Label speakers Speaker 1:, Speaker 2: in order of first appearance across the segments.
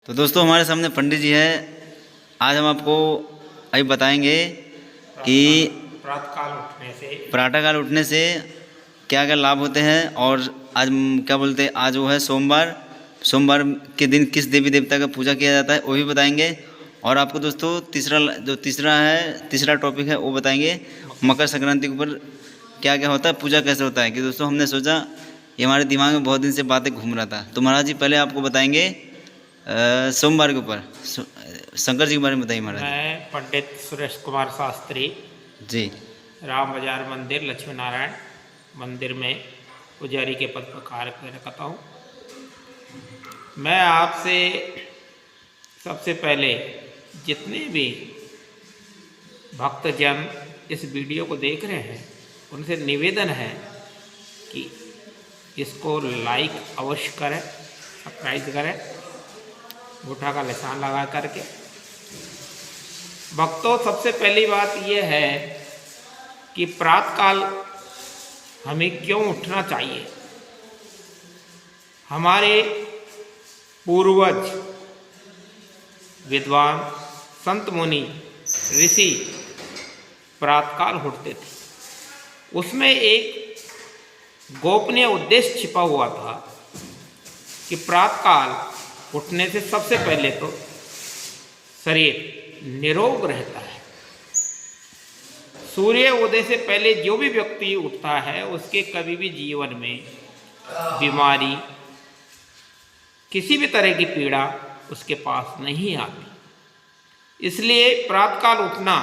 Speaker 1: तो दोस्तों हमारे सामने पंडित जी है। आज हम आपको अभी बताएंगे कि प्रातःकाल उठने से क्या क्या लाभ होते हैं। और आज क्या बोलते हैं, आज वो है सोमवार के दिन किस देवी देवता का पूजा किया जाता है वो भी बताएंगे। और आपको दोस्तों तीसरा टॉपिक है वो बताएंगे, मकर संक्रांति के ऊपर क्या क्या होता है, पूजा कैसे होता है। कि दोस्तों हमने सोचा, ये हमारे दिमाग में बहुत दिन से बातें घूम रहा था। तो महाराज जी पहले आपको बताएंगे सोमवार के ऊपर शंकर जी के बारे में बताइए महाराज।
Speaker 2: मैं पंडित सुरेश कुमार शास्त्री
Speaker 1: जी,
Speaker 2: राम बाजार मंदिर लक्ष्मी नारायण मंदिर में पुजारी के पद पर कार्य करता हूँ। मैं आपसे सबसे पहले जितने भी भक्तजन इस वीडियो को देख रहे हैं उनसे निवेदन है कि इसको लाइक अवश्य करें, सब्सक्राइब करें, अंगूठा का निशान लगा करके। भक्तों, सबसे पहली बात यह है कि प्रातःकाल हमें क्यों उठना चाहिए। हमारे पूर्वज विद्वान संत मुनि ऋषि प्रातःकाल उठते थे। उसमें एक गोपनीय उद्देश्य छिपा हुआ था कि प्रातःकाल उठने से सबसे पहले तो शरीर निरोग रहता है। सूर्य उदय से पहले जो भी व्यक्ति उठता है उसके कभी भी जीवन में बीमारी, किसी भी तरह की पीड़ा उसके पास नहीं आती। इसलिए प्रातःकाल उठना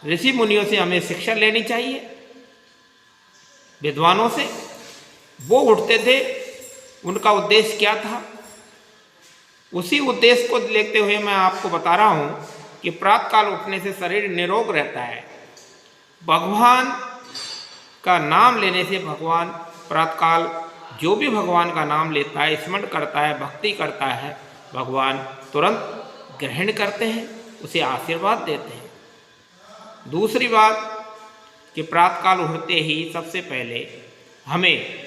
Speaker 2: ऋषि मुनियों से हमें शिक्षा लेनी चाहिए, विद्वानों से। वो उठते थे, उनका उद्देश्य क्या था, उसी उद्देश्य को लेते हुए मैं आपको बता रहा हूँ कि प्रातःकाल उठने से शरीर निरोग रहता है। भगवान का नाम लेने से भगवान प्रातःकाल जो भी भगवान का नाम लेता है, स्मरण करता है, भक्ति करता है, भगवान तुरंत ग्रहण करते हैं, उसे आशीर्वाद देते हैं। दूसरी बात कि प्रातःकाल उठते ही सबसे पहले हमें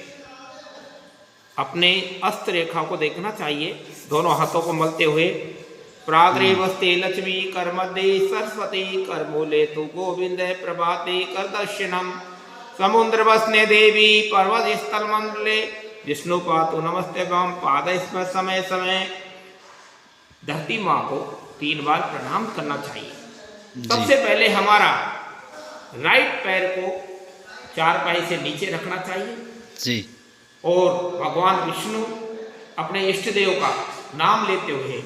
Speaker 2: अपने अस्त्र रेखा को देखना चाहिए, दोनों हाथों को मलते हुए। प्राग्रे वस्ते लक्ष्मी कर मध्य सरस्वती कर मूले तु गोविंद प्रभाते कर दर्शनम समुद्र वसने देवी पर्वत स्थल मंडले विष्णु पातु नमस्ते वाम पाद इसमें समय समय। धरती माँ को 3 बार प्रणाम करना चाहिए। सबसे पहले हमारा राइट पैर को 4 पाई से नीचे रखना चाहिए
Speaker 1: जी।
Speaker 2: और भगवान विष्णु अपने इष्ट देव का नाम लेते हुए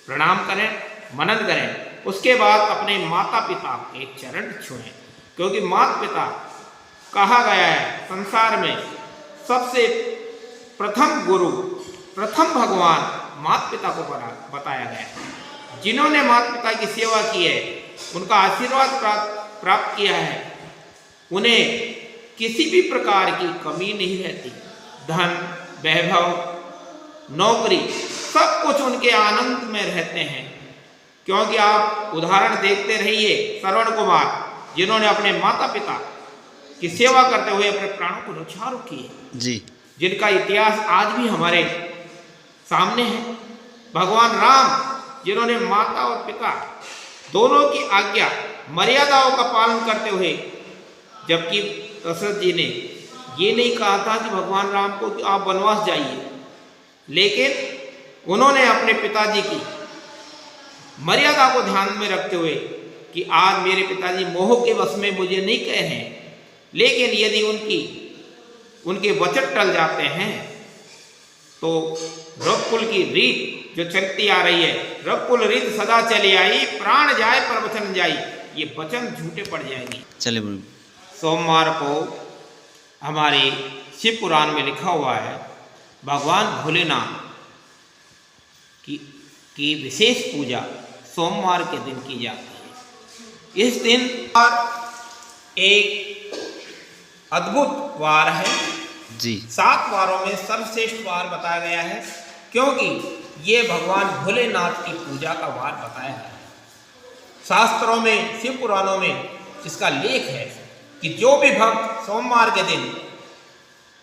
Speaker 2: प्रणाम करें, मनन करें। उसके बाद अपने माता पिता के चरण छुएं, क्योंकि माता पिता कहा गया है संसार में सबसे प्रथम गुरु, प्रथम भगवान माता पिता को बताया गया है। जिन्होंने माता पिता की सेवा की है, उनका आशीर्वाद प्राप्त किया है, उन्हें किसी भी प्रकार की कमी नहीं रहती। धन, वैभव, नौकरी, सब कुछ उनके आनंद में रहते हैं। क्योंकि आप उदाहरण देखते रहिए श्रवण कुमार, जिन्होंने अपने माता पिता की सेवा करते हुए अपने प्राणों को न्यौछावर किए
Speaker 1: जी,
Speaker 2: जिनका इतिहास आज भी हमारे सामने है। भगवान राम, जिन्होंने माता और पिता दोनों की आज्ञा मर्यादाओं का पालन करते हुए, जबकि दशरथ जी ने ये नहीं कहा था कि भगवान राम को कि आप वनवास जाइए, लेकिन उन्होंने अपने पिताजी की मर्यादा को ध्यान में रखते हुए कि आज मेरे पिताजी मोह के वश में मुझे नहीं कहे हैं, लेकिन यदि उनके वचन टल जाते हैं तो रघुकुल की रीत जो चलती आ रही है, रघुकुल रीत सदा चली आई, प्राण जाए पर वचन जाई, ये वचन झूठे पड़ जाएंगे।
Speaker 1: चलिए।
Speaker 2: सोमवार को हमारे शिव पुराण में लिखा हुआ है भगवान भोलेनाथ की विशेष पूजा सोमवार के दिन की जाती है। इस दिन एक अद्भुत वार है
Speaker 1: जी।
Speaker 2: 7 वारों में सर्वश्रेष्ठ वार बताया गया है, क्योंकि ये भगवान भोलेनाथ की पूजा का वार बताया है। शास्त्रों में, शिव पुराणों में इसका लेख है कि जो भी भक्त सोमवार के दिन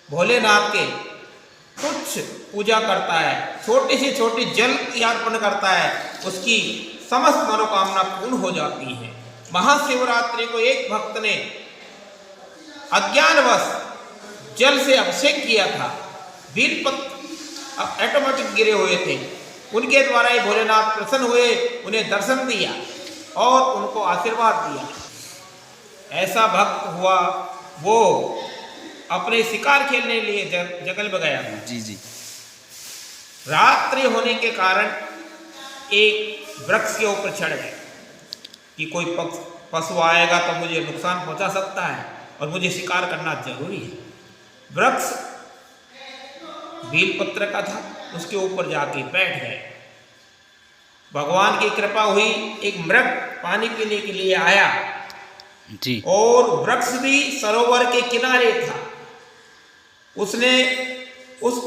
Speaker 2: भोलेनाथ के तुच्छ पूजा करता है, छोटी से छोटी जल की अर्पण करता है, उसकी समस्त मनोकामना पूर्ण हो जाती है। महाशिवरात्रि को एक भक्त ने अज्ञानवश जल से अभिषेक किया था, बेलपत्र ऑटोमेटिक गिरे हुए थे, उनके द्वारा ही भोलेनाथ प्रसन्न हुए, उन्हें दर्शन दिया और उनको आशीर्वाद दिया। ऐसा भक्त हुआ, वो अपने शिकार खेलने लिए जंगल में गया था।
Speaker 1: जी जी।
Speaker 2: रात्रि होने के कारण एक वृक्ष के ऊपर चढ़ गए कि कोई पशु आएगा तो मुझे नुकसान पहुंचा सकता है और मुझे शिकार करना जरूरी है। वृक्ष बेलपत्र का था, उसके ऊपर जाके बैठ गए। भगवान की कृपा हुई, एक मृग पानी पीने के लिए आया
Speaker 1: जी।
Speaker 2: और वृक्ष भी सरोवर के किनारे था। उसने उस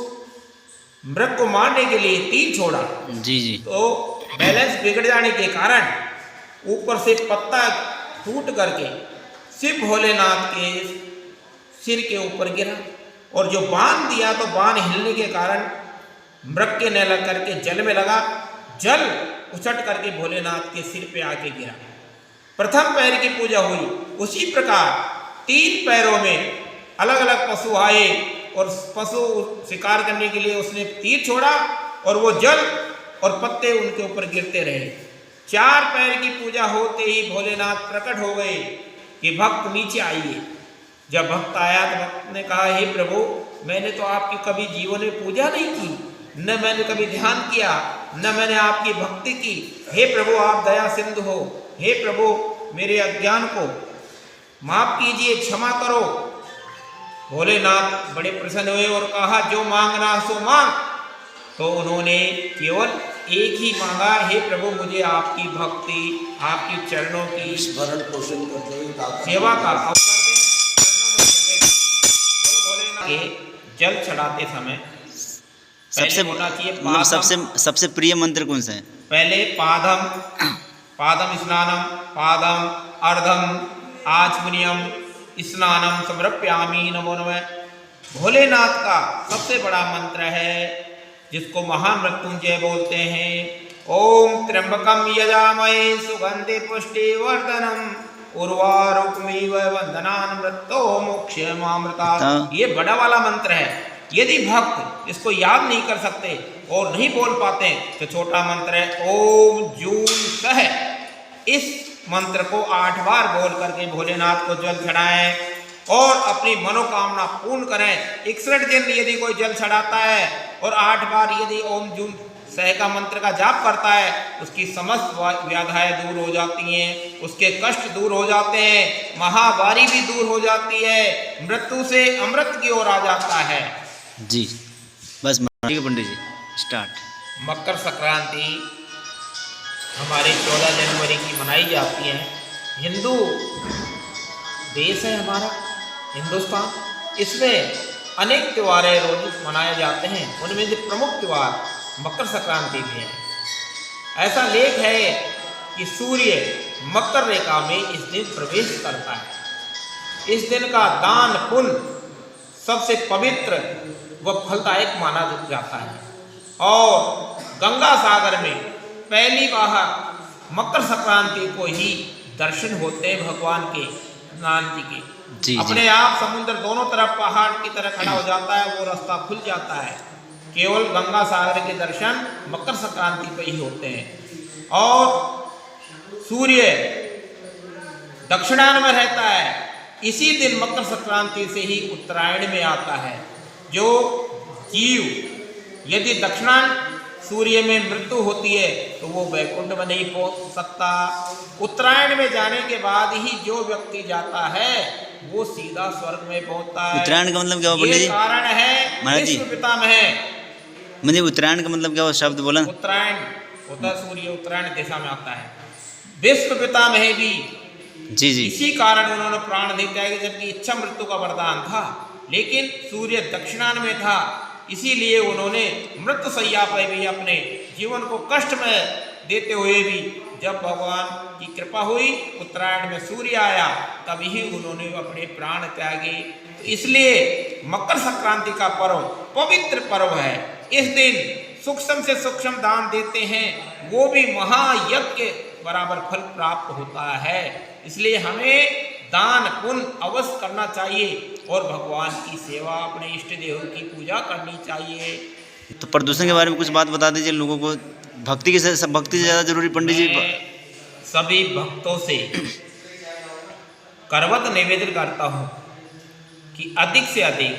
Speaker 2: मृग को मारने के लिए तीर छोड़ा।
Speaker 1: जी जी।
Speaker 2: तो बैलेंस बिगड़ जाने के कारण ऊपर से पत्ता टूट करके शिव भोलेनाथ के सिर के ऊपर गिरा और जो बाण दिया तो बाण हिलने के कारण मृग के न लग करके जल में लगा, जल उछट करके भोलेनाथ के सिर पे आके गिरा। प्रथम पैर की पूजा हुई। उसी प्रकार 3 पैरों में अलग अलग पशु आए और पशु शिकार करने के लिए उसने तीर छोड़ा और वो जल और पत्ते उनके ऊपर गिरते रहे। 4 पैर की पूजा होते ही भोलेनाथ प्रकट हो गए कि भक्त नीचे आइए। जब भक्त आया तो भक्त ने कहा, हे प्रभु, मैंने तो आपकी कभी जीवन में पूजा नहीं की, न मैंने कभी ध्यान किया, न मैंने आपकी भक्ति की। हे प्रभु, आप दया सिंधु हो। हे प्रभु, मेरे अज्ञान को माफ कीजिए, क्षमा करो। भोलेनाथ बड़े प्रसन्न हुए और कहा, जो मांगना सो मांग। तो उन्होंने केवल एक ही मांगा, हे प्रभु, मुझे आपकी भक्ति, आपकी चरणों की
Speaker 3: स्मरण पोषण करते
Speaker 2: सेवा का अवसर दें। भोलेनाथ के जल चढ़ाते समय
Speaker 1: सबसे
Speaker 2: होना चाहिए
Speaker 1: मतलब सबसे प्रिय मंत्र कौन सा है?
Speaker 2: पहले पादम स्नानम, पादम अर्धम आचमनीयम स्नानम समर्पयामि नमो नमः। भोलेनाथ का सबसे बड़ा मंत्र है जिसको महामृत्युंजय बोलते हैं। ओम त्र्यंबकम यजामहे सुगंधि पुष्टिवर्धनम उर्वारुकमिव वंदनान् मृत्यो मोक्षयमामृतात्। ये बड़ा वाला मंत्र है। यदि भक्त इसको याद नहीं कर सकते और नहीं बोल पाते तो छोटा मंत्र है ओम जून सह। इस मंत्र को 8 बार बोल करके भोलेनाथ को जल चढ़ाएं और अपनी मनोकामना पूर्ण करें। 61 दिन यदि कोई जल चढ़ाता है और 8 बार यदि ओम जून सह का मंत्र का जाप करता है, उसकी समस्त व्याधाएं दूर हो जाती हैं, उसके कष्ट दूर हो जाते हैं, महामारी भी दूर हो जाती है, मृत्यु से अमृत की ओर आ जाता है।
Speaker 1: जी बस ठीक है पंडित जी, स्टार्ट।
Speaker 2: मकर संक्रांति हमारे 14 जनवरी की मनाई जाती है। हिंदू देश है हमारा हिंदुस्तान, इसमें अनेक त्यौहार रोज मनाए जाते हैं। उनमें से प्रमुख त्यौहार मकर संक्रांति भी है। ऐसा लेख है कि सूर्य मकर रेखा में इस दिन प्रवेश करता है। इस दिन का दान पुण्य सबसे पवित्र व फलदायक माना जाता है और गंगा सागर में पहली बार मकर संक्रांति को ही दर्शन होते हैं भगवान के स्नान जी के।
Speaker 1: जी,
Speaker 2: अपने आप समुद्र दोनों तरफ पहाड़ की तरह खड़ा हो जाता है, वो रास्ता खुल जाता है। केवल गंगा सागर के दर्शन मकर संक्रांति पे ही होते हैं। और सूर्य दक्षिणायन में रहता है, इसी दिन मकर संक्रांति से ही उत्तरायण में आता है। जो जीव यदि दक्षिणायन सूर्य में मृत्यु होती है तो वो वैकुंठ में नहीं पहुंच सकता। उत्तरायण में जाने के बाद ही जो व्यक्ति जाता है वो सीधा स्वर्ग में पहुंचता है।
Speaker 1: उत्तरायण का मतलब क्या हुआ?
Speaker 2: ये कारण है विश्व पितामह।
Speaker 1: मुझे उत्तरायण का मतलब क्या हुआ शब्द बोला?
Speaker 2: उत्तरायण होता है, सूर्य उत्तरायण दिशा में आता है। विश्व पितामह भी
Speaker 1: जी जी
Speaker 2: इसी कारण उन्होंने प्राण दे दिया, जबकि इच्छा मृत्यु का वरदान था, लेकिन सूर्य दक्षिणायन में था, इसीलिए उन्होंने मृत्यु शैया पर भी अपने जीवन को कष्ट में देते हुए भी जब भगवान की कृपा हुई उत्तरायण में सूर्य आया तभी उन्होंने अपने प्राण त्यागे। इसलिए मकर संक्रांति का पर्व पवित्र पर्व है। इस दिन सूक्ष्म से सूक्ष्म दान देते हैं, वो भी महायज्ञ के बराबर फल प्राप्त होता है। इसलिए हमें दान पुण्य अवश्य करना चाहिए और भगवान की सेवा, अपने इष्ट देवों की पूजा करनी चाहिए।
Speaker 1: तो प्रदूषण के बारे में कुछ बात बता दीजिए लोगों को। भक्ति से ज़्यादा जरूरी पंडित जी।
Speaker 2: मैं सभी भक्तों से करवत निवेदन करता हूँ कि अधिक से अधिक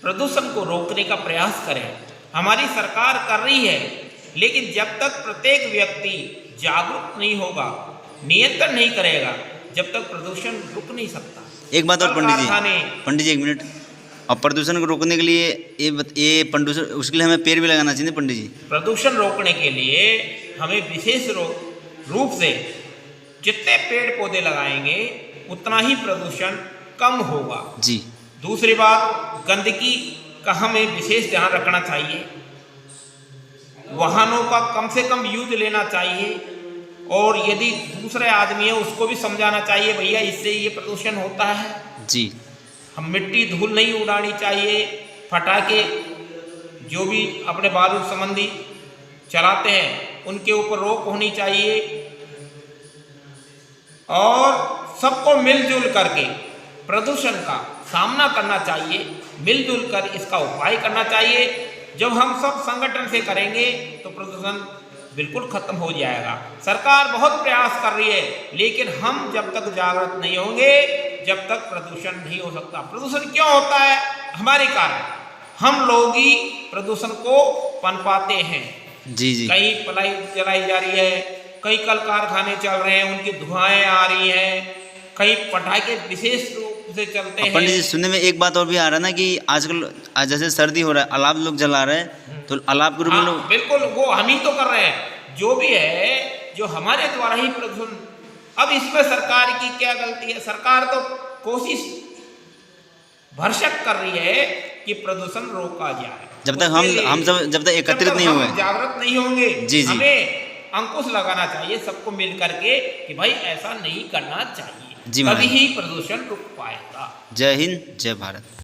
Speaker 2: प्रदूषण को रोकने का प्रयास करें। हमारी सरकार कर रही है, लेकिन जब तक प्रत्येक व्यक्ति जागरूक नहीं होगा, नियंत्रण नहीं करेगा, जब तक प्रदूषण रुक नहीं सकता।
Speaker 1: एक बात और पंडित जी 1 मिनट। और प्रदूषण को रोकने के लिए ये प्रदूषण, उसके लिए हमें पेड़ भी लगाना चाहिए पंडित जी।
Speaker 2: प्रदूषण रोकने के लिए हमें विशेष रूप से जितने पेड़ पौधे लगाएंगे उतना ही प्रदूषण कम होगा
Speaker 1: जी।
Speaker 2: दूसरी बात, गंदगी का हमें विशेष ध्यान रखना चाहिए। वाहनों का कम से कम यूज लेना चाहिए, और यदि दूसरे आदमी है उसको भी समझाना चाहिए, भैया इससे ये प्रदूषण होता है
Speaker 1: जी।
Speaker 2: हम मिट्टी धूल नहीं उड़ानी चाहिए। फटाके जो भी अपने बारूद संबंधी चलाते हैं उनके ऊपर रोक होनी चाहिए, और सबको मिलजुल करके प्रदूषण का सामना करना चाहिए, मिलजुल कर इसका उपाय करना चाहिए। जब हम सब संगठन से करेंगे तो प्रदूषण बिल्कुल खत्म हो जाएगा। सरकार बहुत प्रयास कर रही है, लेकिन हम जब तक जागरूक नहीं होंगे जब तक प्रदूषण नहीं हो सकता। प्रदूषण क्यों होता है? हमारे कारण, हम लोग ही प्रदूषण को पनपाते हैं।
Speaker 1: जी जी।
Speaker 2: कहीं पलाई जलाई जा रही है, कई कल कारखाने चल रहे हैं, उनकी धुआएं आ रही हैं, कई पटाखे विशेष रूप से चलते हैं।
Speaker 1: पंडित जी सुनने में एक बात और भी आ रहा है ना कि आजकल जैसे सर्दी हो रहा है, अलाव लोग जला रहे हैं, तो अलाव के रूप में लोग।
Speaker 2: बिल्कुल, वो हम ही तो कर रहे हैं। जो भी है, जो हमारे द्वारा ही प्रदूषण। अब इसमें सरकार की क्या गलती है? सरकार तो कोशिश भरसक कर रही है कि प्रदूषण रोका जाए।
Speaker 1: जब तक हम सब जब तक एकत्रित नहीं हुए,
Speaker 2: जागरूक नहीं होंगे,
Speaker 1: जी जी,
Speaker 2: हमें अंकुश लगाना चाहिए सबको मिल करके कि भाई ऐसा नहीं करना चाहिए,
Speaker 1: जी
Speaker 2: तभी ही प्रदूषण रुक पाएगा।
Speaker 1: जय हिंद, जय भारत।